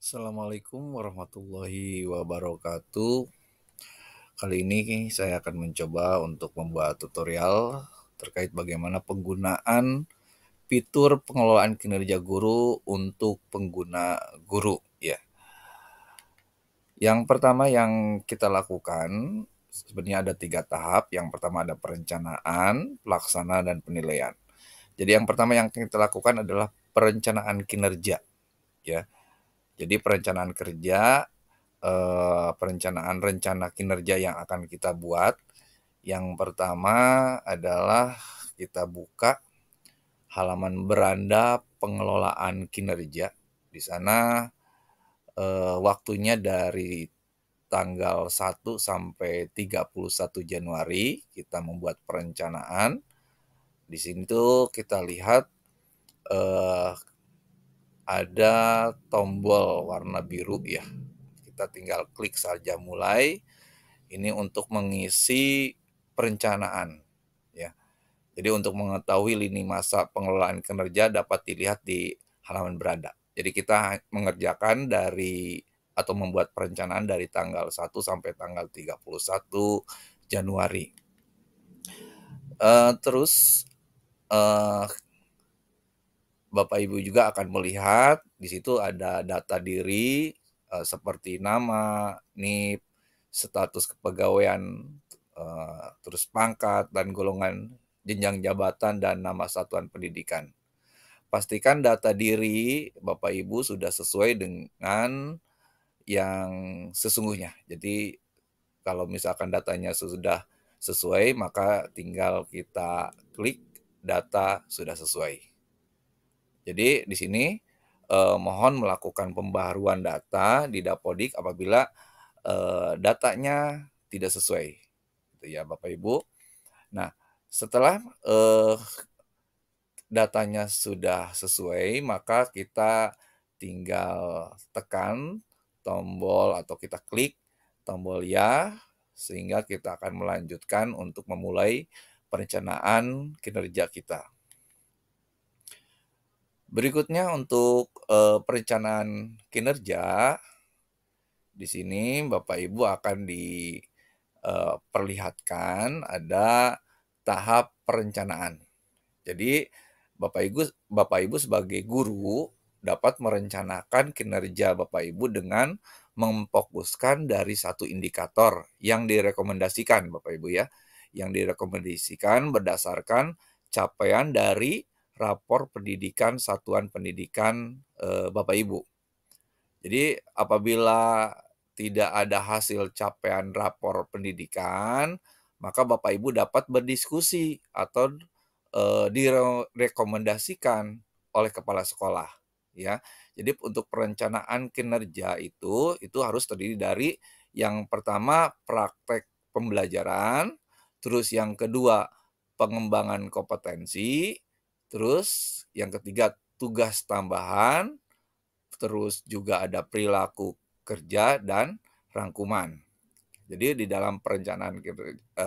Assalamualaikum warahmatullahi wabarakatuh. Kali ini saya akan mencoba untuk membuat tutorial terkait bagaimana penggunaan fitur pengelolaan kinerja guru untuk pengguna guru ya. Yang pertama yang kita lakukan sebenarnya ada 3 tahap. Yang pertama ada perencanaan, pelaksana, dan penilaian. Jadi yang pertama yang kita lakukan adalah perencanaan kinerja ya. Jadi perencanaan kerja, perencanaan rencana kinerja yang akan kita buat. Yang pertama adalah kita buka halaman beranda pengelolaan kinerja. Di sana waktunya dari tanggal 1 sampai 31 Januari kita membuat perencanaan. Di sini tuh kita lihat eh, ada tombol warna biru ya. Kita tinggal klik saja mulai. Ini untuk mengisi perencanaan ya. Jadi untuk mengetahui lini masa pengelolaan kinerja dapat dilihat di halaman beranda. Jadi kita mengerjakan dari atau membuat perencanaan dari tanggal 1 sampai tanggal 31 Januari. Terus eh, Bapak Ibu juga akan melihat di situ ada data diri seperti nama, NIP, status kepegawaian, terus pangkat dan golongan jenjang jabatan dan nama satuan pendidikan. Pastikan data diri Bapak Ibu sudah sesuai dengan yang sesungguhnya. Jadi kalau misalkan datanya sudah sesuai, maka tinggal kita klik data sudah sesuai. Jadi di sini mohon melakukan pembaharuan data di Dapodik apabila datanya tidak sesuai, gitu ya Bapak Ibu. Nah, setelah datanya sudah sesuai, maka kita tinggal tekan tombol atau kita klik tombol ya, sehingga kita akan melanjutkan untuk memulai perencanaan kinerja kita. Berikutnya untuk perencanaan kinerja, di sini Bapak Ibu akan diperlihatkan ada tahap perencanaan. Jadi Bapak Ibu sebagai guru dapat merencanakan kinerja Bapak Ibu dengan memfokuskan dari satu indikator yang direkomendasikan Bapak Ibu ya. Yang direkomendasikan berdasarkan capaian dari rapor pendidikan satuan pendidikan Bapak Ibu. Jadi apabila tidak ada hasil capaian rapor pendidikan, maka Bapak Ibu dapat berdiskusi atau direkomendasikan oleh kepala sekolah ya. Jadi untuk perencanaan kinerja itu harus terdiri dari yang pertama praktek pembelajaran, terus yang kedua pengembangan kompetensi, terus yang ketiga tugas tambahan, terus juga ada perilaku kerja dan rangkuman. Jadi di dalam perencanaan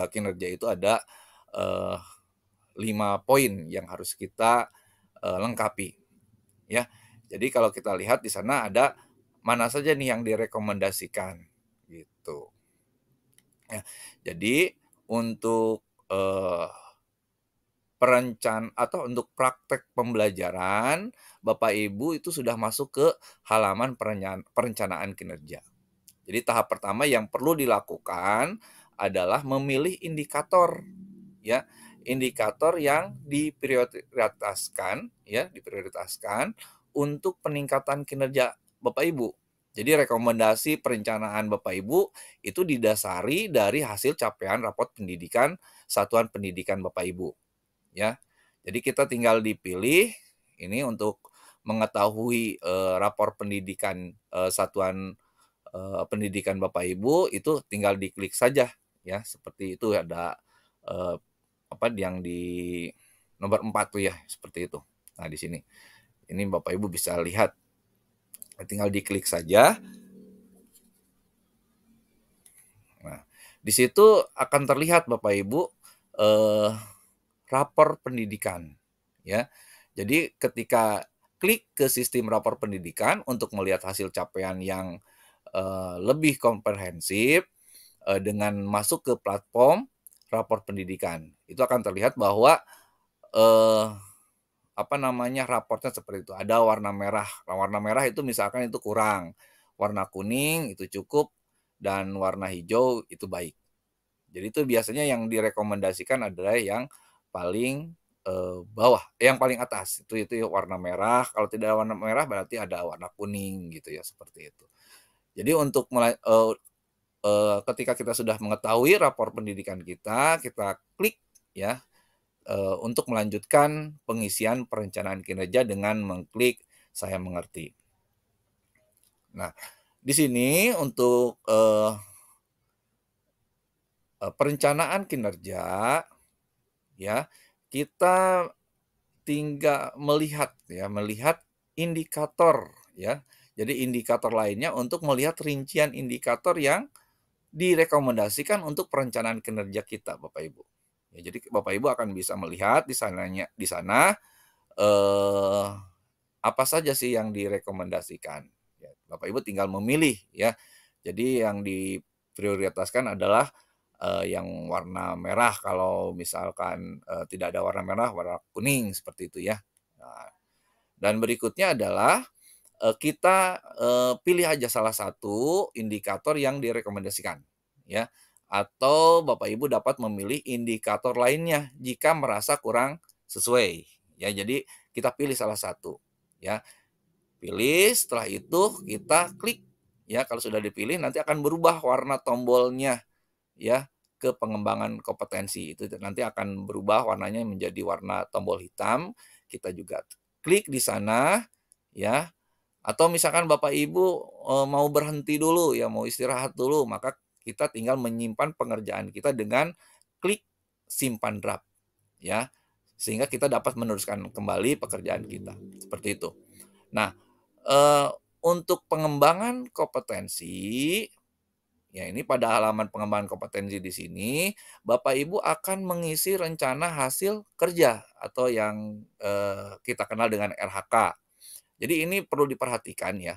kinerja itu ada 5 poin yang harus kita lengkapi ya. Jadi kalau kita lihat di sana ada mana saja nih yang direkomendasikan gitu. Ya, jadi untuk atau untuk praktek pembelajaran, Bapak Ibu itu sudah masuk ke halaman perencanaan kinerja. Jadi tahap pertama yang perlu dilakukan adalah memilih indikator ya, indikator yang diprioritaskan untuk peningkatan kinerja Bapak Ibu. Jadi rekomendasi perencanaan Bapak Ibu itu didasari dari hasil capaian rapot pendidikan satuan pendidikan Bapak Ibu ya. Jadi kita tinggal dipilih ini untuk mengetahui rapor pendidikan satuan pendidikan Bapak Ibu itu tinggal diklik saja ya, seperti itu ada yang di nomor 4 tuh ya, seperti itu. Nah, di sini. Ini Bapak Ibu bisa lihat. Tinggal diklik saja. Nah, di situ akan terlihat Bapak Ibu rapor pendidikan ya. Jadi ketika klik ke sistem rapor pendidikan untuk melihat hasil capaian yang lebih komprehensif dengan masuk ke platform rapor pendidikan. Itu akan terlihat bahwa eh, apa namanya, raportnya seperti itu. Ada warna merah. Nah, warna merah itu misalkan itu kurang, warna kuning itu cukup, dan warna hijau itu baik. Jadi itu biasanya yang direkomendasikan adalah yang paling bawah, yang paling atas itu warna merah. Kalau tidak ada warna merah berarti ada warna kuning gitu ya, seperti itu. Jadi untuk mulai ketika kita sudah mengetahui rapor pendidikan kita klik ya untuk melanjutkan pengisian perencanaan kinerja dengan mengklik "Saya mengerti". Nah, di sini untuk perencanaan kinerja ya, kita tinggal melihat indikator ya. Jadi indikator lainnya untuk melihat rincian indikator yang direkomendasikan untuk perencanaan kinerja kita, Bapak Ibu. Ya, jadi Bapak Ibu akan bisa melihat di sana eh, apa saja sih yang direkomendasikan. Ya, Bapak Ibu tinggal memilih ya. Jadi yang diprioritaskan adalah yang warna merah, kalau misalkan tidak ada warna merah, warna kuning seperti itu ya. Nah, dan berikutnya adalah kita pilih aja salah satu indikator yang direkomendasikan ya, atau Bapak Ibu dapat memilih indikator lainnya jika merasa kurang sesuai ya. Jadi kita pilih salah satu ya. Pilih, setelah itu kita klik ya. Kalau sudah dipilih nanti akan berubah warna tombolnya ya ke pengembangan kompetensi. Itu nanti akan berubah warnanya menjadi warna tombol hitam. Kita juga klik di sana ya. Atau misalkan Bapak Ibu mau berhenti dulu ya, mau istirahat dulu, maka kita tinggal menyimpan pengerjaan kita dengan klik simpan draft ya. Sehingga kita dapat meneruskan kembali pekerjaan kita. Seperti itu. Nah, eee, untuk pengembangan kompetensi, ya ini pada halaman pengembangan kompetensi di sini, Bapak Ibu akan mengisi rencana hasil kerja atau yang, kita kenal dengan RHK. Jadi ini perlu diperhatikan ya,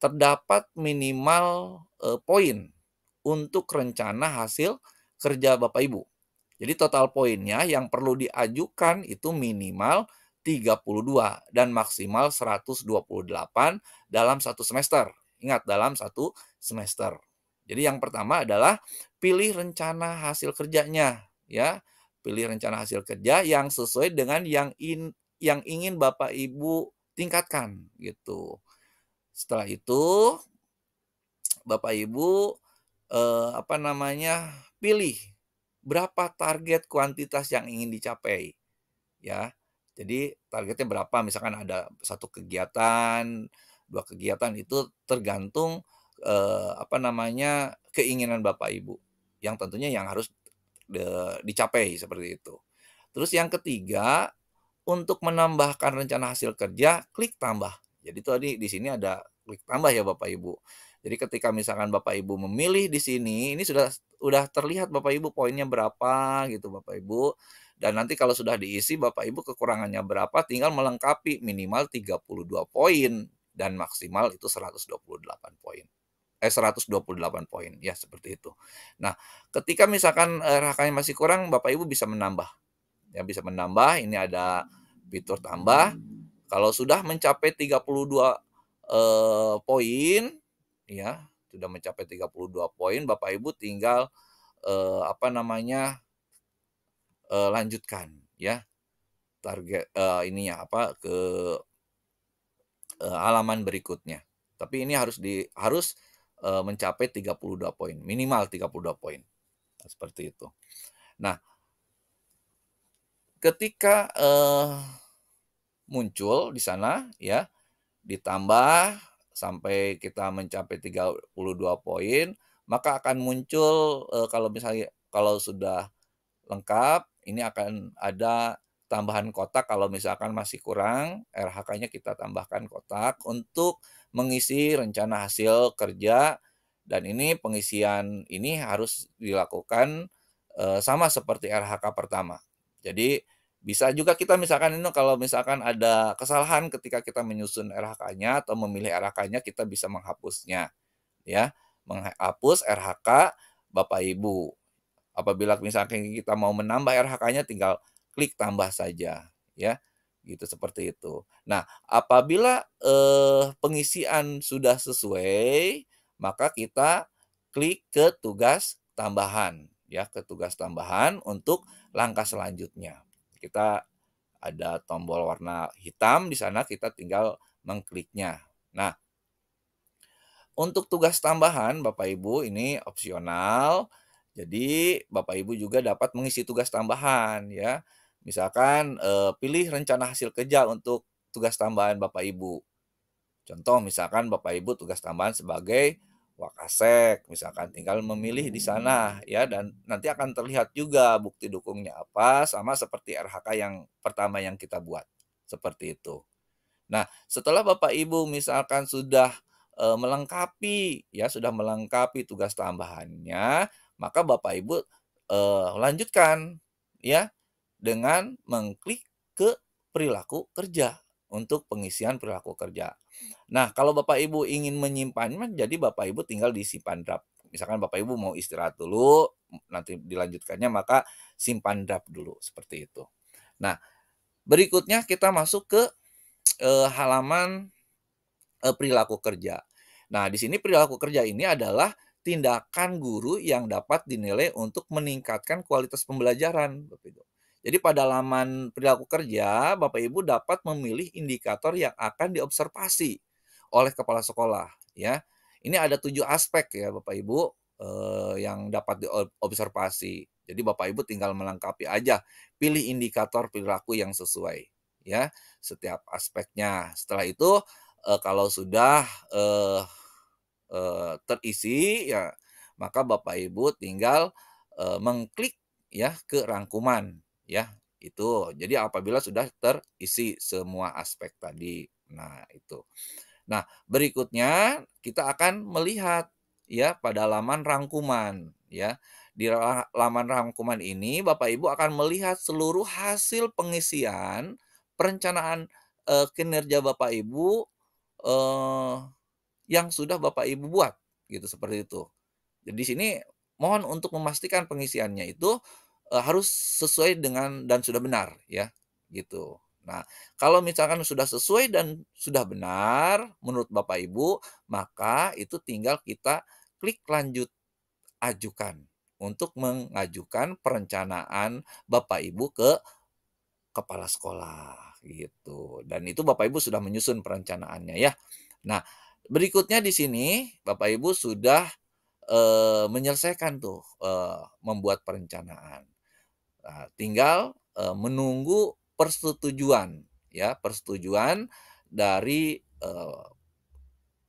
terdapat minimal, poin untuk rencana hasil kerja Bapak Ibu. Jadi total poinnya yang perlu diajukan itu minimal 32 dan maksimal 128 dalam satu semester. Ingat, dalam satu semester. Jadi yang pertama adalah pilih rencana hasil kerjanya ya. Pilih rencana hasil kerja yang sesuai dengan yang ingin Bapak Ibu tingkatkan gitu. Setelah itu Bapak Ibu apa namanya, pilih berapa target kuantitas yang ingin dicapai, ya. Jadi targetnya berapa, misalkan ada satu kegiatan, 2 kegiatan, itu tergantung, apa namanya, keinginan Bapak Ibu, yang tentunya yang harus dicapai, seperti itu. Terus yang ketiga, untuk menambahkan rencana hasil kerja, klik tambah. Jadi tadi di sini ada klik tambah ya Bapak Ibu. Jadi ketika misalkan Bapak Ibu memilih di sini, ini sudah terlihat Bapak Ibu poinnya berapa gitu Bapak Ibu. Dan nanti kalau sudah diisi Bapak Ibu kekurangannya berapa, tinggal melengkapi minimal 32 poin dan maksimal itu 128 poin. 128 poin, ya seperti itu. Nah, ketika misalkan RHK-nya masih kurang, Bapak Ibu bisa menambah. Ya bisa menambah, ini ada fitur tambah. Kalau sudah mencapai 32 poin ya, sudah mencapai 32 poin, Bapak Ibu tinggal apa namanya, lanjutkan ya target ininya apa, ke halaman berikutnya. Tapi ini harus mencapai 32 poin, minimal 32 poin. Nah, seperti itu. Nah, ketika muncul di sana ya, ditambah sampai kita mencapai 32 poin, maka akan muncul, kalau sudah lengkap, ini akan ada tambahan kotak kalau misalkan masih kurang, RHK-nya kita tambahkan kotak untuk mengisi rencana hasil kerja, dan ini pengisian ini harus dilakukan, sama seperti RHK pertama. Jadi Bisa juga kita misalkan ini kalau misalkan ada kesalahan ketika kita menyusun RHK-nya atau memilih RHK-nya, kita bisa menghapusnya, ya. Menghapus RHK Bapak Ibu. Apabila misalkan kita mau menambah RHK-nya, tinggal klik tambah saja, ya, gitu, seperti itu. Nah, apabila, pengisian sudah sesuai, maka kita klik ke tugas tambahan, ya, ke tugas tambahan untuk langkah selanjutnya. Kita ada tombol warna hitam di sana, kita tinggal mengkliknya. Nah, untuk tugas tambahan Bapak Ibu ini opsional, jadi Bapak Ibu juga dapat mengisi tugas tambahan ya. Misalkan, pilih rencana hasil kerja untuk tugas tambahan Bapak Ibu. Contoh misalkan Bapak Ibu tugas tambahan sebagai Wakasek, misalkan tinggal memilih di sana ya, dan nanti akan terlihat juga bukti dukungnya apa, sama seperti RHK yang pertama yang kita buat, seperti itu. Nah, setelah Bapak Ibu misalkan sudah, melengkapi ya, sudah melengkapi tugas tambahannya, maka Bapak Ibu, lanjutkan ya dengan mengklik ke perilaku kerja, untuk pengisian perilaku kerja. Nah, kalau Bapak Ibu ingin menyimpannya, jadi Bapak Ibu tinggal disimpan draft. Misalkan Bapak Ibu mau istirahat dulu, nanti dilanjutkannya, maka simpan draft dulu, seperti itu. Nah, berikutnya kita masuk ke, halaman perilaku kerja. Nah, di sini perilaku kerja ini adalah tindakan guru yang dapat dinilai untuk meningkatkan kualitas pembelajaran, Bapak Ibu. Jadi pada laman perilaku kerja, Bapak Ibu dapat memilih indikator yang akan diobservasi oleh kepala sekolah, ya. Ini ada 7 aspek ya, Bapak Ibu, yang dapat diobservasi. Jadi Bapak Ibu tinggal melengkapi aja, pilih indikator perilaku yang sesuai, ya, setiap aspeknya. Setelah itu, kalau sudah, eee terisi ya, maka Bapak Ibu tinggal, mengklik ya ke rangkuman ya, itu. Jadi apabila sudah terisi semua aspek tadi. Nah, itu. Nah, berikutnya kita akan melihat ya pada laman rangkuman ya. Di laman rangkuman ini Bapak Ibu akan melihat seluruh hasil pengisian perencanaan, kinerja Bapak Ibu, eee, yang sudah Bapak Ibu buat, gitu, seperti itu. Jadi di sini mohon untuk memastikan pengisiannya itu, harus sesuai dengan dan sudah benar ya, gitu. Nah, kalau misalkan sudah sesuai dan sudah benar menurut Bapak Ibu, maka itu tinggal kita klik lanjut ajukan, untuk mengajukan perencanaan Bapak Ibu ke kepala sekolah, gitu. Dan itu Bapak Ibu sudah menyusun perencanaannya ya. Nah, berikutnya di sini Bapak Ibu sudah, menyelesaikan tuh, membuat perencanaan. Nah, tinggal, menunggu persetujuan ya, persetujuan dari,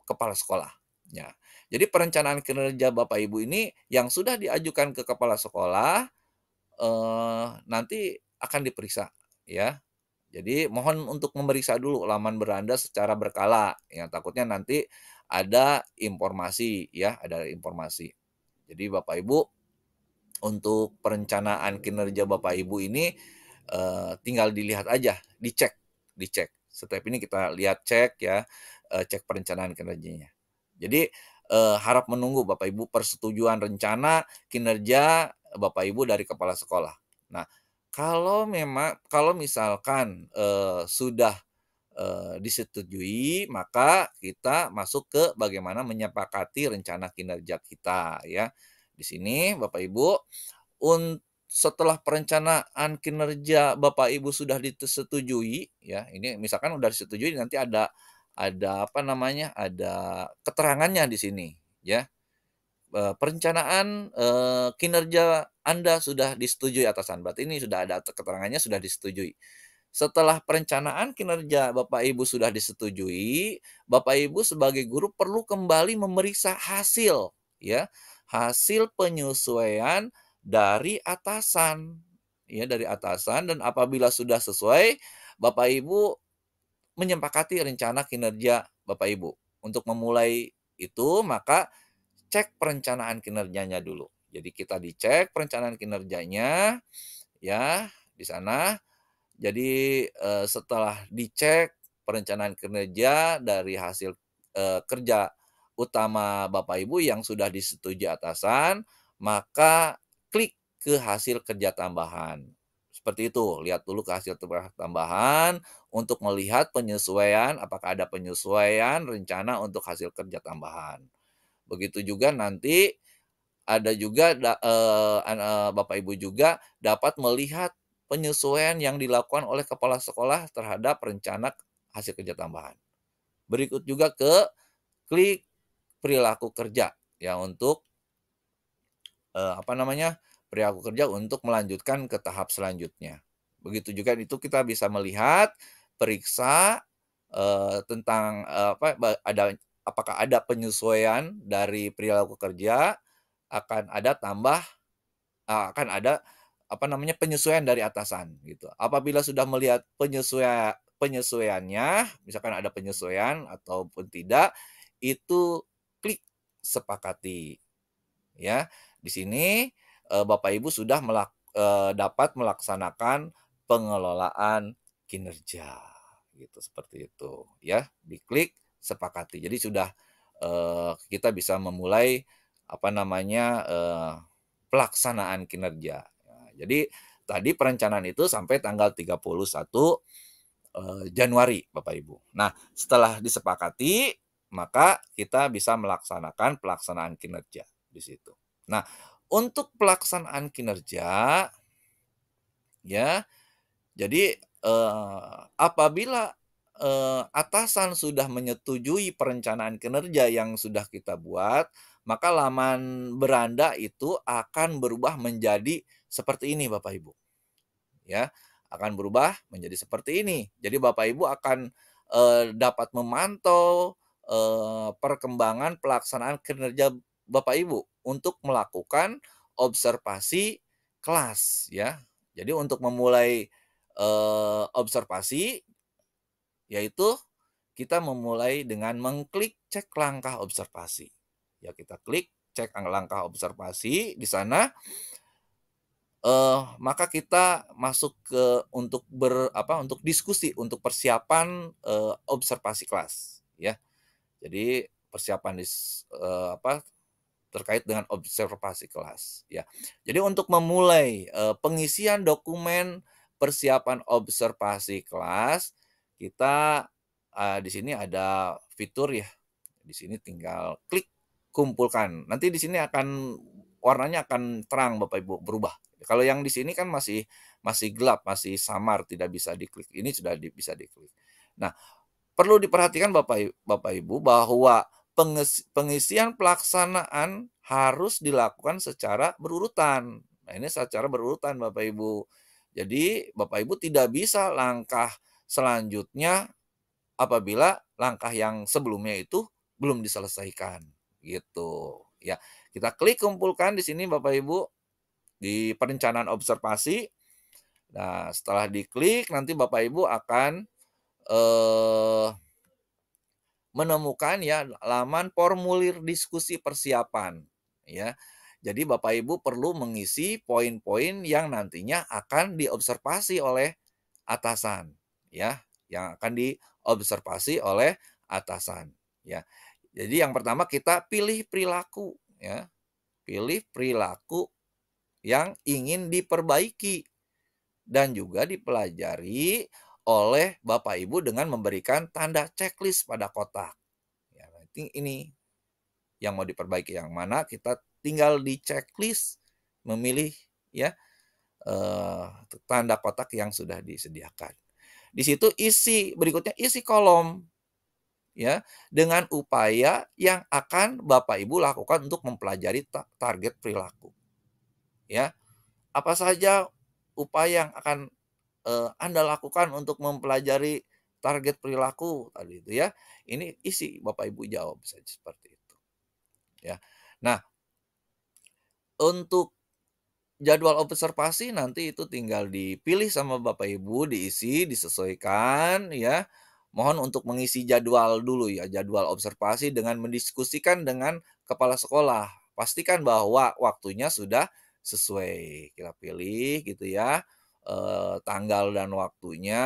kepala sekolah, ya. Jadi perencanaan kinerja Bapak Ibu ini yang sudah diajukan ke kepala sekolah, nanti akan diperiksa ya. Jadi mohon untuk memeriksa dulu laman beranda secara berkala, ya takutnya nanti ada informasi ya, ada informasi. Jadi Bapak Ibu, untuk perencanaan kinerja Bapak Ibu ini, tinggal dilihat aja, dicek dicek. Setiap ini kita lihat cek ya, cek perencanaan kinerjanya. Jadi, harap menunggu Bapak Ibu persetujuan rencana kinerja Bapak Ibu dari kepala sekolah. Nah, kalau misalkan, sudah, disetujui, maka kita masuk ke bagaimana menyepakati rencana kinerja kita ya. Di sini Bapak Ibu, setelah perencanaan kinerja Bapak Ibu sudah disetujui ya, ini misalkan udah disetujui, nanti ada apa namanya, ada keterangannya di sini ya, perencanaan, kinerja Anda sudah disetujui atasan, berarti ini sudah ada keterangannya sudah disetujui. Setelah perencanaan kinerja Bapak Ibu sudah disetujui, Bapak Ibu sebagai guru perlu kembali memeriksa hasil ya, hasil penyesuaian dari atasan, ya dari atasan, dan apabila sudah sesuai, Bapak Ibu menyepakati rencana kinerja Bapak Ibu. Untuk memulai itu, maka cek perencanaan kinerjanya dulu. Jadi kita dicek perencanaan kinerjanya ya di sana. Jadi, setelah dicek perencanaan kinerja dari hasil, kerja utama Bapak Ibu yang sudah disetujui atasan, maka klik ke hasil kerja tambahan. Seperti itu, lihat dulu ke hasil tambahan untuk melihat penyesuaian, apakah ada penyesuaian rencana untuk hasil kerja tambahan. Begitu juga nanti ada juga Bapak Ibu juga dapat melihat penyesuaian yang dilakukan oleh kepala sekolah terhadap rencana hasil kerja tambahan. Berikut juga ke klik perilaku kerja ya untuk, apa namanya, perilaku kerja untuk melanjutkan ke tahap selanjutnya. Begitu juga itu kita bisa melihat, periksa, tentang, apa, apakah ada penyesuaian dari perilaku kerja, akan ada tambah akan ada, apa namanya, penyesuaian dari atasan gitu. Apabila sudah melihat penyesuaiannya, misalkan ada penyesuaian ataupun tidak, itu klik sepakati ya. Di sini, Bapak Ibu sudah dapat melaksanakan pengelolaan kinerja gitu, seperti itu ya. Diklik sepakati. Jadi sudah, kita bisa memulai, apa namanya, pelaksanaan kinerja. Nah, jadi tadi perencanaan itu sampai tanggal 31, Januari, Bapak Ibu. Nah, setelah disepakati, maka kita bisa melaksanakan pelaksanaan kinerja di situ. Nah, untuk pelaksanaan kinerja, ya, jadi, apabila, atasan sudah menyetujui perencanaan kinerja yang sudah kita buat, maka laman beranda itu akan berubah menjadi seperti ini, Bapak Ibu, ya. Akan berubah menjadi seperti ini. Jadi Bapak Ibu akan, dapat memantau, perkembangan pelaksanaan kinerja Bapak Ibu untuk melakukan observasi kelas, ya. Jadi untuk memulai, observasi, yaitu kita memulai dengan mengklik cek langkah observasi. Ya kita klik cek langkah observasi di sana, maka kita masuk ke untuk untuk diskusi, untuk persiapan, observasi kelas, ya. Jadi persiapan terkait dengan observasi kelas, ya. Jadi untuk memulai, pengisian dokumen persiapan observasi kelas, kita, di sini ada fitur ya, di sini tinggal klik kumpulkan. Nanti di sini warnanya akan terang Bapak Ibu, berubah. Kalau yang di sini kan masih masih gelap, masih samar, tidak bisa diklik. Ini sudah bisa diklik. Nah, perlu diperhatikan Bapak Ibu bahwa pengisian pelaksanaan harus dilakukan secara berurutan. Nah, ini secara berurutan Bapak Ibu. Jadi Bapak Ibu tidak bisa langkah selanjutnya apabila langkah yang sebelumnya itu belum diselesaikan, gitu. Ya, kita klik kumpulkan di sini Bapak Ibu, di perencanaan observasi. Nah, setelah diklik nanti Bapak Ibu akan, eee menemukan ya laman formulir diskusi persiapan, ya. Jadi Bapak Ibu perlu mengisi poin-poin yang nantinya akan diobservasi oleh atasan, ya, yang akan diobservasi oleh atasan, ya. Jadi yang pertama kita pilih perilaku, ya, pilih perilaku yang ingin diperbaiki dan juga dipelajari oleh Bapak Ibu dengan memberikan tanda checklist pada kotak. Ya, nanti ini yang mau diperbaiki yang mana kita tinggal di checklist memilih ya, eee, tanda kotak yang sudah disediakan. Di situ berikutnya isi kolom ya, dengan upaya yang akan Bapak Ibu lakukan untuk mempelajari target perilaku ya. Apa saja upaya yang akan, Anda lakukan untuk mempelajari target perilaku tadi itu ya. Ini isi Bapak Ibu jawab saja seperti itu. Ya. Nah, untuk jadwal observasi nanti itu tinggal dipilih sama Bapak Ibu, diisi, disesuaikan ya. Mohon untuk mengisi jadwal dulu ya, jadwal observasi dengan mendiskusikan dengan kepala sekolah. Pastikan bahwa waktunya sudah sesuai. Kita pilih gitu ya, tanggal dan waktunya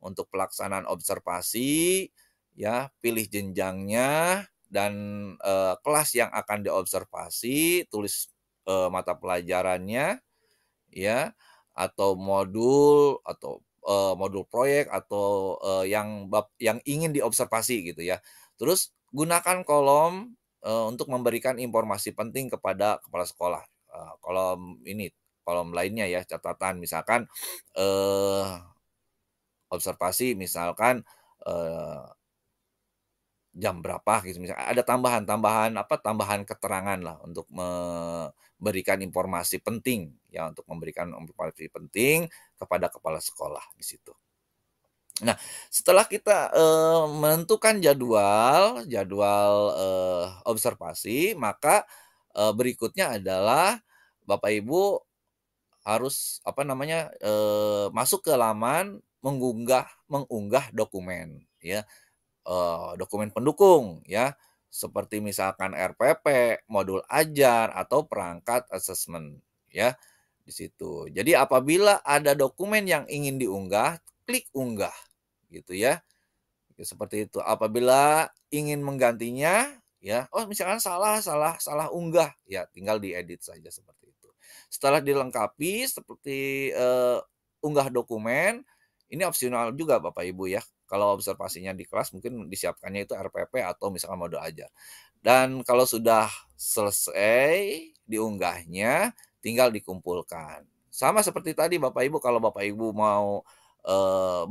untuk pelaksanaan observasi, ya, pilih jenjangnya dan, kelas yang akan diobservasi, tulis, mata pelajarannya, ya, atau modul proyek atau, yang ingin diobservasi gitu ya. Terus gunakan kolom, untuk memberikan informasi penting kepada kepala sekolah. Kolom lainnya ya, catatan misalkan, eee, observasi misalkan, eee jam berapa gitu misalkan ada tambahan keterangan lah untuk memberikan informasi penting, ya untuk memberikan informasi penting kepada kepala sekolah di situ. Nah, setelah kita, menentukan jadwal, observasi, maka, berikutnya adalah Bapak Ibu harus apa namanya, masuk ke laman mengunggah dokumen ya. Dokumen pendukung ya, seperti misalkan RPP, modul ajar, atau perangkat asesmen ya, di situ. Jadi apabila ada dokumen yang ingin diunggah, klik unggah gitu ya, seperti itu. Apabila ingin menggantinya ya, oh misalkan salah salah salah unggah, ya tinggal diedit saja seperti itu. Setelah dilengkapi seperti, unggah dokumen, ini opsional juga Bapak Ibu ya. Kalau observasinya di kelas mungkin disiapkannya itu RPP atau misalkan modul ajar. Dan kalau sudah selesai diunggahnya, tinggal dikumpulkan. Sama seperti tadi Bapak Ibu, kalau Bapak Ibu mau,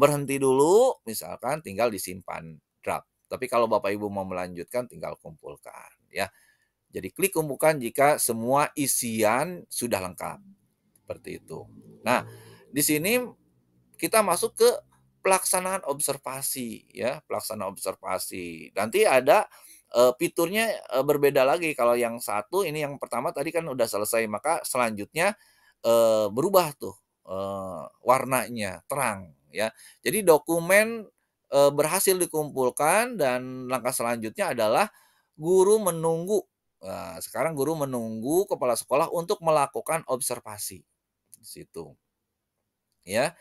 berhenti dulu, misalkan tinggal disimpan draft. Tapi kalau Bapak Ibu mau melanjutkan tinggal kumpulkan ya. Jadi klik kumpulkan jika semua isian sudah lengkap, seperti itu. Nah, di sini kita masuk ke pelaksanaan observasi ya, pelaksanaan observasi. Nanti ada, fiturnya, berbeda lagi. Kalau yang satu ini yang pertama tadi kan udah selesai, maka selanjutnya, berubah tuh, warnanya terang ya. Jadi dokumen, berhasil dikumpulkan dan langkah selanjutnya adalah guru menunggu. Nah, sekarang guru menunggu kepala sekolah untuk melakukan observasi, di situ, ya.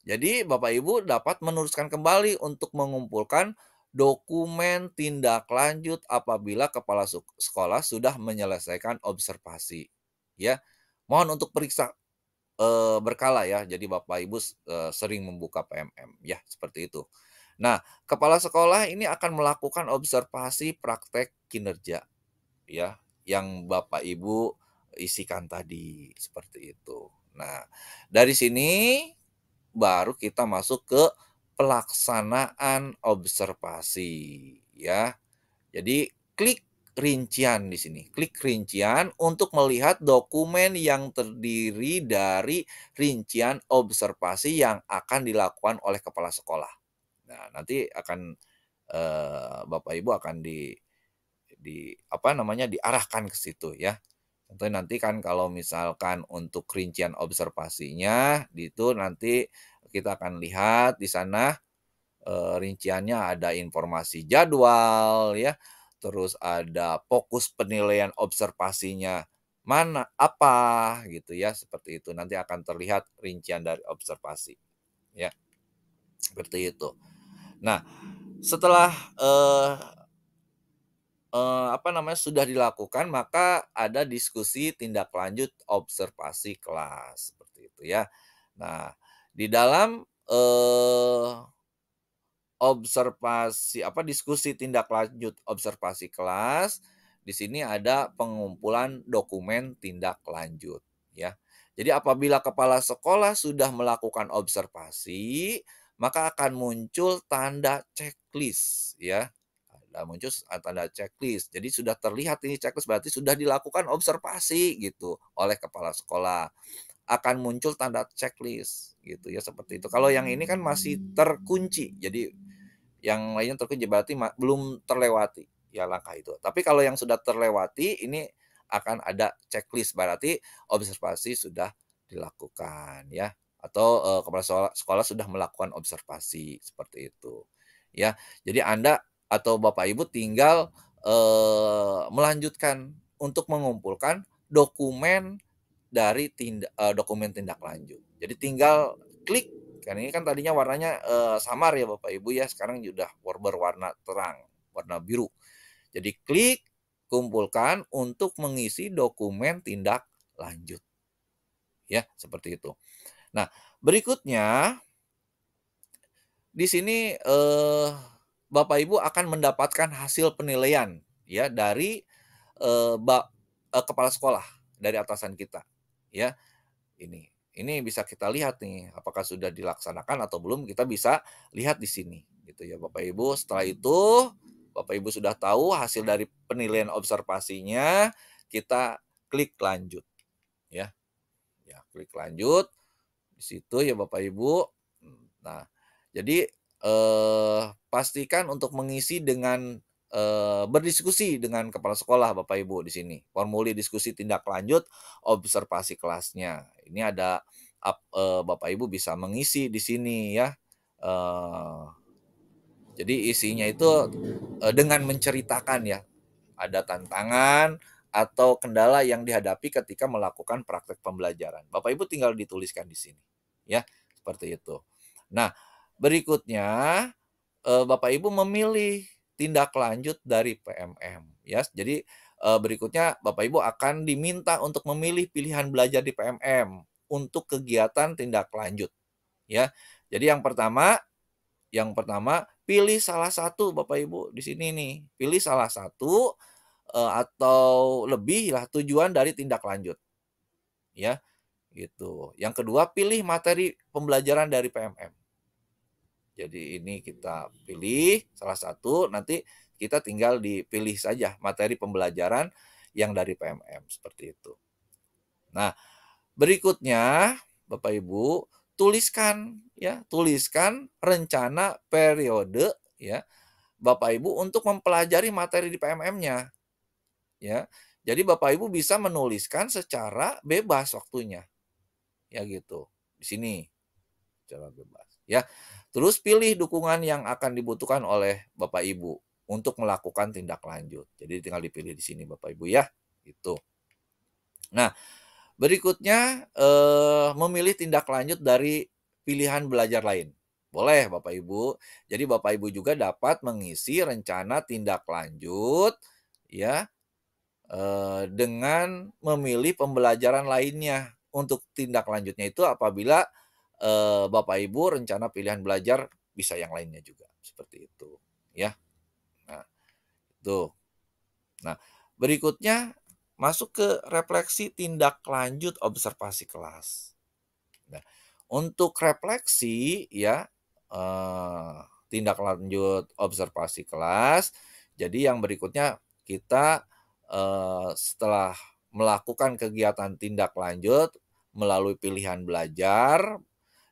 Jadi Bapak Ibu dapat meneruskan kembali untuk mengumpulkan dokumen tindak lanjut apabila kepala sekolah sudah menyelesaikan observasi, ya. Mohon untuk periksa, berkala ya, jadi Bapak Ibu sering membuka PMM, ya seperti itu. Nah, kepala sekolah ini akan melakukan observasi praktek kinerja, ya, yang Bapak Ibu isikan tadi, seperti itu. Nah, dari sini baru kita masuk ke pelaksanaan observasi, ya. Jadi klik rincian di sini, klik rincian untuk melihat dokumen yang terdiri dari rincian observasi yang akan dilakukan oleh kepala sekolah. Nah, nanti akan, Bapak Ibu akan apa namanya, diarahkan ke situ ya. Contohnya nanti kan kalau misalkan untuk rincian observasinya, itu nanti kita akan lihat di sana, rinciannya ada informasi jadwal ya, terus ada fokus penilaian observasinya mana, apa, gitu ya, seperti itu. Nanti akan terlihat rincian dari observasi, ya, seperti itu. Nah, setelah, apa namanya, sudah dilakukan, maka ada diskusi tindak lanjut observasi kelas, seperti itu ya. Nah, di dalam, diskusi tindak lanjut observasi kelas, di sini ada pengumpulan dokumen tindak lanjut, ya. Jadi apabila kepala sekolah sudah melakukan observasi, maka akan muncul tanda checklist, ya. Muncul tanda checklist. Jadi sudah terlihat ini checklist berarti sudah dilakukan observasi gitu oleh kepala sekolah. Akan muncul tanda checklist gitu ya, seperti itu. Kalau yang ini kan masih terkunci, jadi yang lainnya terkunci berarti belum terlewati ya langkah itu. Tapi kalau yang sudah terlewati ini akan ada checklist berarti observasi sudah dilakukan ya, atau, kepala sekolah sudah melakukan observasi seperti itu ya. Jadi Anda atau Bapak Ibu tinggal, melanjutkan untuk mengumpulkan dokumen dari dokumen tindak lanjut. Jadi tinggal klik, kan ini kan tadinya warnanya, samar ya Bapak Ibu ya, sekarang udah berwarna terang, warna biru. Jadi klik, kumpulkan untuk mengisi dokumen tindak lanjut, ya, seperti itu. Nah, berikutnya di sini, Bapak Ibu akan mendapatkan hasil penilaian ya dari, kepala sekolah, dari atasan kita, ya. Ini bisa kita lihat nih, apakah sudah dilaksanakan atau belum, kita bisa lihat di sini, gitu ya, Bapak Ibu. Setelah itu, Bapak Ibu sudah tahu hasil dari penilaian observasinya, kita klik lanjut, ya. Ya, klik lanjut, di situ ya Bapak Ibu. Nah, jadi, pastikan untuk mengisi dengan, berdiskusi dengan kepala sekolah Bapak Ibu di sini. Formulir diskusi tindak lanjut observasi kelasnya. Ini ada Bapak Ibu bisa mengisi di sini ya. Eee, jadi isinya itu, dengan menceritakan ya, ada tantangan atau kendala yang dihadapi ketika melakukan praktek pembelajaran. Bapak Ibu tinggal dituliskan di sini, ya, seperti itu. Nah, berikutnya, Bapak Ibu memilih tindak lanjut dari PMM, ya. Jadi, berikutnya Bapak Ibu akan diminta untuk memilih pilihan belajar di PMM untuk kegiatan tindak lanjut, ya. Jadi yang pertama pilih salah satu Bapak Ibu di sini nih, pilih salah satu atau lebih lah tujuan dari tindak lanjut, ya, gitu. Yang kedua, pilih materi pembelajaran dari PMM. Jadi ini kita pilih salah satu, nanti kita tinggal dipilih saja materi pembelajaran yang dari PMM, seperti itu. Nah, berikutnya Bapak Ibu, tuliskan rencana periode ya, Bapak Ibu untuk mempelajari materi di PMM-nya. Ya. Jadi Bapak Ibu bisa menuliskan secara bebas waktunya, ya gitu. Di sini secara bebas, ya. Terus pilih dukungan yang akan dibutuhkan oleh Bapak Ibu untuk melakukan tindak lanjut. Jadi tinggal dipilih di sini Bapak Ibu ya, gitu. Nah, berikutnya, memilih tindak lanjut dari pilihan belajar lain. Boleh Bapak Ibu. Jadi Bapak Ibu juga dapat mengisi rencana tindak lanjut, ya, dengan memilih pembelajaran lainnya. Untuk tindak lanjutnya itu apabila, Bapak Ibu rencana pilihan belajar bisa yang lainnya juga, seperti itu, ya. Nah, itu. Nah, berikutnya masuk ke refleksi tindak lanjut observasi kelas. Nah, untuk refleksi ya, eee, tindak lanjut observasi kelas, jadi yang berikutnya kita, setelah melakukan kegiatan tindak lanjut melalui pilihan belajar,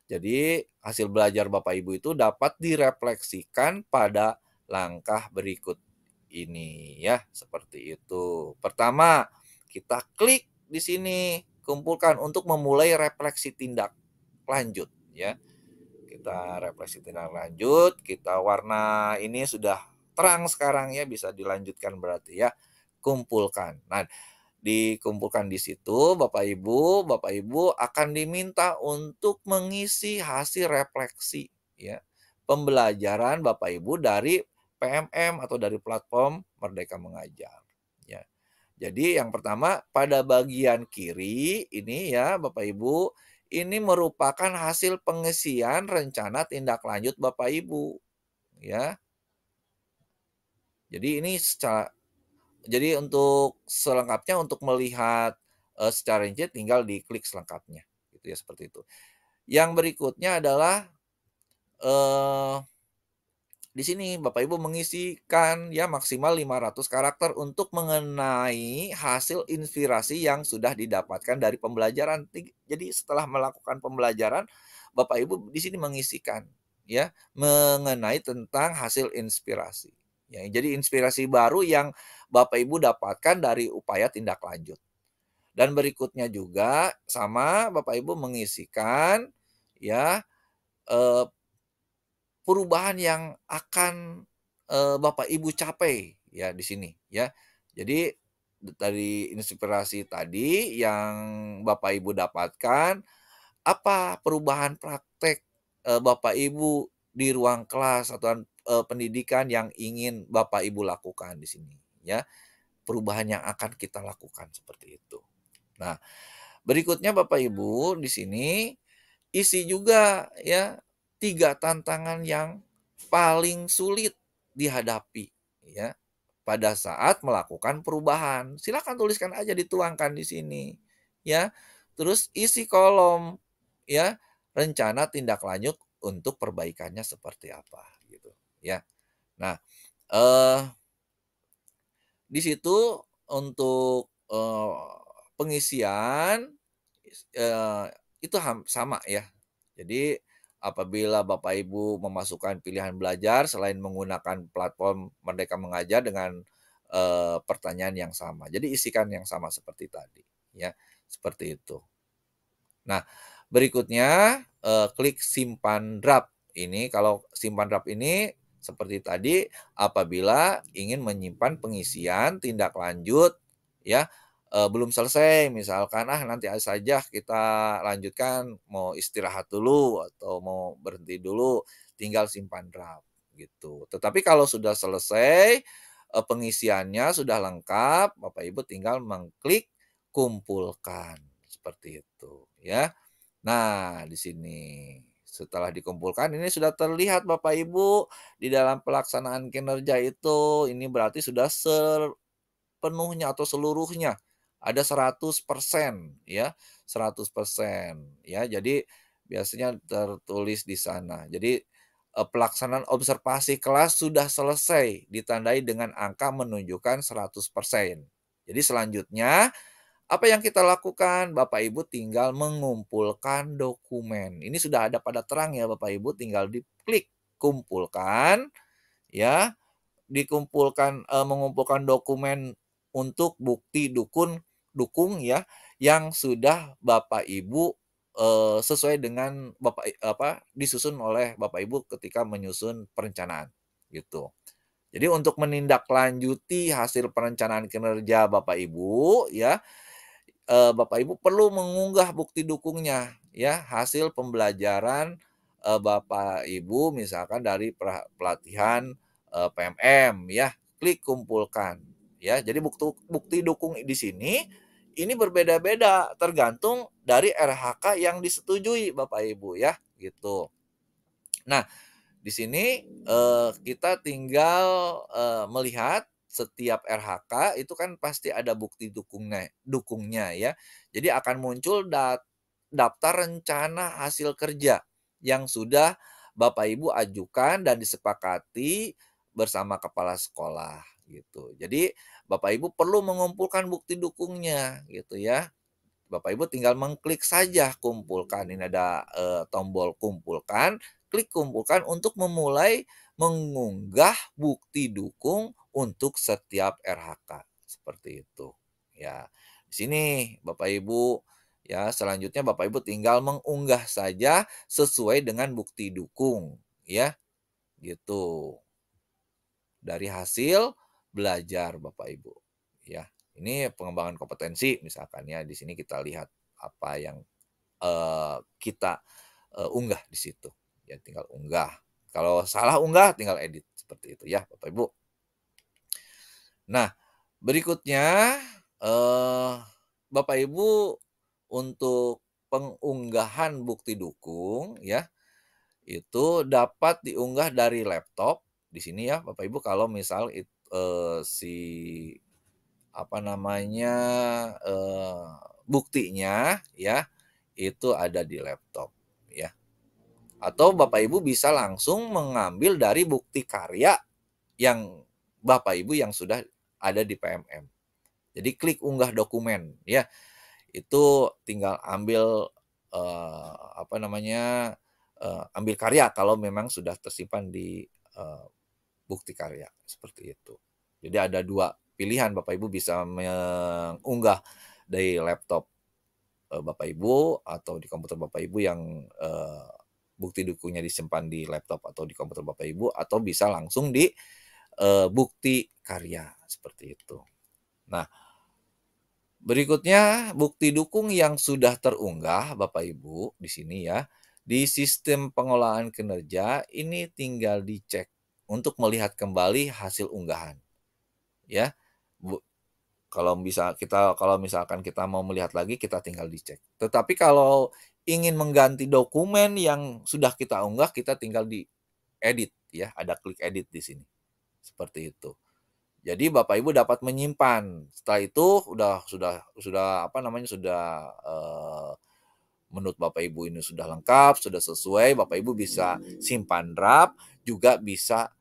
jadi hasil belajar Bapak Ibu itu dapat direfleksikan pada langkah berikut ini ya, seperti itu. Pertama, kita klik di sini, kumpulkan untuk memulai refleksi tindak lanjut ya. Kita refleksi tindak lanjut, kita warna ini sudah terang sekarang ya, bisa dilanjutkan berarti ya. Kumpulkan. Nah, dikumpulkan di situ Bapak Ibu akan diminta untuk mengisi hasil refleksi ya, pembelajaran Bapak Ibu dari PMM atau dari platform Merdeka Mengajar, ya. Jadi yang pertama pada bagian kiri ini ya Bapak Ibu, ini merupakan hasil pengisian rencana tindak lanjut Bapak Ibu, ya. Jadi ini jadi untuk selengkapnya untuk melihat, secara rinci tinggal diklik selengkapnya, gitu ya, seperti itu. Yang berikutnya adalah, eee, di sini Bapak Ibu mengisikan ya maksimal 500 karakter untuk mengenai hasil inspirasi yang sudah didapatkan dari pembelajaran. Jadi setelah melakukan pembelajaran, Bapak Ibu di sini mengisikan ya, mengenai tentang hasil inspirasi. Ya, jadi inspirasi baru yang Bapak Ibu dapatkan dari upaya tindak lanjut. Dan berikutnya juga sama Bapak Ibu mengisikan ya, eee, perubahan yang akan, Bapak Ibu capai ya di sini ya. Jadi dari inspirasi tadi yang Bapak Ibu dapatkan, apa perubahan praktek, Bapak Ibu di ruang kelas atau pendidikan yang ingin Bapak Ibu lakukan di sini ya, perubahan yang akan kita lakukan seperti itu. Nah, berikutnya Bapak Ibu di sini isi juga ya 3 tantangan yang paling sulit dihadapi ya pada saat melakukan perubahan. Silakan tuliskan aja, dituangkan di sini ya. Terus isi kolom ya, rencana tindak lanjut untuk perbaikannya seperti apa gitu ya. Nah, eee, di situ untuk, pengisian Eee, itu sama ya. Jadi apabila Bapak Ibu memasukkan pilihan belajar selain menggunakan platform Merdeka Mengajar dengan, pertanyaan yang sama. Jadi isikan yang sama seperti tadi ya, seperti itu. Nah, berikutnya, klik simpan draft. Ini kalau simpan draft ini seperti tadi apabila ingin menyimpan pengisian tindak lanjut ya, belum selesai misalkan, nanti saja kita lanjutkan, mau istirahat dulu atau mau berhenti dulu, tinggal simpan draft gitu. Tetapi kalau sudah selesai, pengisiannya sudah lengkap, Bapak Ibu tinggal mengklik kumpulkan, seperti itu ya. Nah, di sini setelah dikumpulkan ini sudah terlihat Bapak Ibu di dalam pelaksanaan kinerja itu, ini berarti sudah sepenuhnya atau seluruhnya ada 100% ya, 100% ya. Jadi biasanya tertulis di sana. Jadi, pelaksanaan observasi kelas sudah selesai, ditandai dengan angka menunjukkan 100%. Jadi selanjutnya apa yang kita lakukan? Bapak Ibu tinggal mengumpulkan dokumen. Ini sudah ada pada terang ya Bapak Ibu, tinggal diklik kumpulkan ya, mengumpulkan dokumen untuk bukti dukung ya, yang sudah Bapak Ibu, sesuai dengan disusun oleh Bapak Ibu ketika menyusun perencanaan, gitu. Jadi untuk menindaklanjuti hasil perencanaan kinerja Bapak Ibu ya, Bapak Ibu perlu mengunggah bukti dukungnya ya, hasil pembelajaran, Bapak Ibu misalkan dari pelatihan, PMM ya, klik kumpulkan ya. Jadi bukti dukung di sini, ini berbeda-beda tergantung dari RHK yang disetujui Bapak Ibu ya, gitu. Nah, di sini, kita tinggal, melihat setiap RHK itu kan pasti ada bukti dukungnya ya. Jadi akan muncul daftar rencana hasil kerja yang sudah Bapak Ibu ajukan dan disepakati bersama kepala sekolah gitu. Jadi Bapak Ibu perlu mengumpulkan bukti dukungnya gitu ya. Bapak Ibu tinggal mengklik saja kumpulkan, ini ada, tombol kumpulkan, klik kumpulkan untuk memulai mengunggah bukti dukung untuk setiap RHK, seperti itu. Ya, di sini Bapak Ibu, ya selanjutnya Bapak Ibu tinggal mengunggah saja sesuai dengan bukti dukung, ya, gitu dari hasil belajar Bapak Ibu, ya. Ini pengembangan kompetensi misalkan ya, di sini kita lihat apa yang, kita, unggah di situ. Ya tinggal unggah. Kalau salah unggah tinggal edit, seperti itu ya Bapak Ibu. Nah, berikutnya, eee, Bapak Ibu untuk pengunggahan bukti dukung ya, itu dapat diunggah dari laptop, di sini ya Bapak Ibu kalau misal si apa namanya, buktinya ya, itu ada di laptop ya. Atau Bapak Ibu bisa langsung mengambil dari bukti karya yang Bapak Ibu yang sudah ada di PMM. Jadi klik unggah dokumen ya, itu tinggal ambil, apa namanya, ambil karya kalau memang sudah tersimpan di, bukti karya, seperti itu. Jadi ada 2 pilihan Bapak Ibu bisa mengunggah dari laptop, Bapak Ibu atau di komputer Bapak Ibu yang, bukti dukungnya disimpan di laptop atau di komputer Bapak Ibu atau bisa langsung di, bukti karya, seperti itu. Nah, Berikutnya, bukti dukung yang sudah terunggah, Bapak Ibu, di sini ya, di sistem pengolahan kinerja ini tinggal dicek untuk melihat kembali hasil unggahan, ya. Bu kalau misalkan kita mau melihat lagi, kita tinggal dicek. Tetapi kalau ingin mengganti dokumen yang sudah kita unggah, kita tinggal diedit ya, ada klik edit di sini, seperti itu. Jadi Bapak Ibu dapat menyimpan. Setelah itu sudah apa namanya, menurut Bapak Ibu ini sudah lengkap, sudah sesuai, Bapak Ibu bisa simpan draft, juga bisa,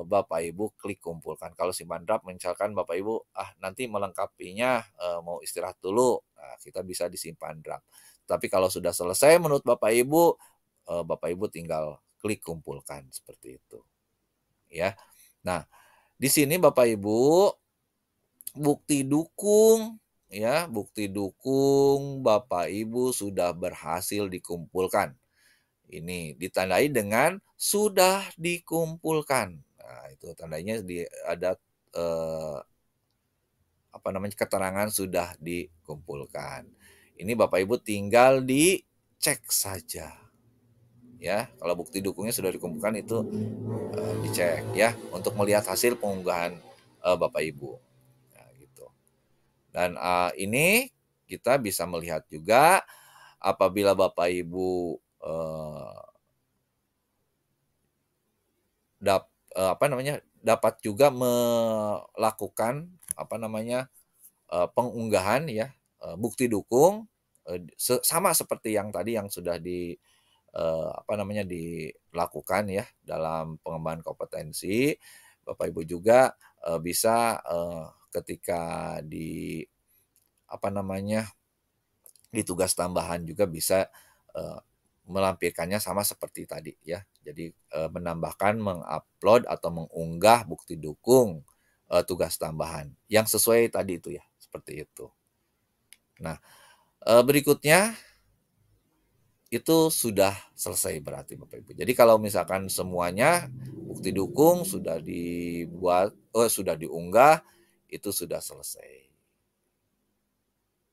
Bapak Ibu klik kumpulkan. Kalau simpan draft misalkan Bapak Ibu, nanti melengkapinya, mau istirahat dulu, nah kita bisa disimpan draft. Tapi kalau sudah selesai menurut Bapak Ibu, Bapak Ibu tinggal klik kumpulkan, seperti itu, ya. Nah, di sini Bapak Ibu, bukti dukung Bapak Ibu sudah berhasil dikumpulkan. Ini ditandai dengan sudah dikumpulkan. Nah, itu tandanya ada eh, apa namanya, keterangan sudah dikumpulkan. Ini Bapak Ibu tinggal dicek saja ya. Kalau bukti dukungnya sudah dikumpulkan itu dicek ya untuk melihat hasil pengunggahan Bapak Ibu. Nah, gitu. Dan ini kita bisa melihat juga apabila Bapak Ibu apa namanya, dapat juga melakukan apa namanya, pengunggahan ya, bukti dukung, sama seperti yang tadi yang sudah apa namanya, dilakukan ya dalam pengembangan kompetensi. Bapak Ibu juga, bisa, ketika apa namanya, di tugas tambahan juga bisa, eee, melampirkannya sama seperti tadi ya. Jadi, menambahkan, mengupload atau mengunggah bukti dukung, tugas tambahan yang sesuai tadi itu ya, seperti itu. Nah, berikutnya itu sudah selesai berarti Bapak Ibu. Jadi kalau misalkan semuanya bukti dukung sudah sudah diunggah, itu sudah selesai.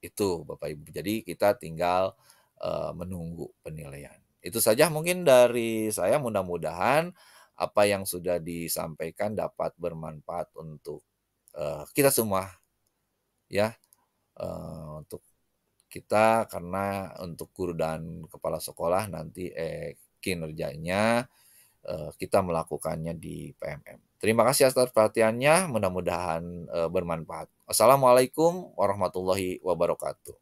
Itu Bapak Ibu. Jadi kita tinggal, menunggu penilaian. Itu saja mungkin dari saya, mudah-mudahan apa yang sudah disampaikan dapat bermanfaat untuk, kita semua ya, untuk kita karena untuk guru dan kepala sekolah nanti, kinerjanya, kita melakukannya di PMM. Terima kasih atas perhatiannya, mudah-mudahan, bermanfaat. Wassalamualaikum warahmatullahi wabarakatuh.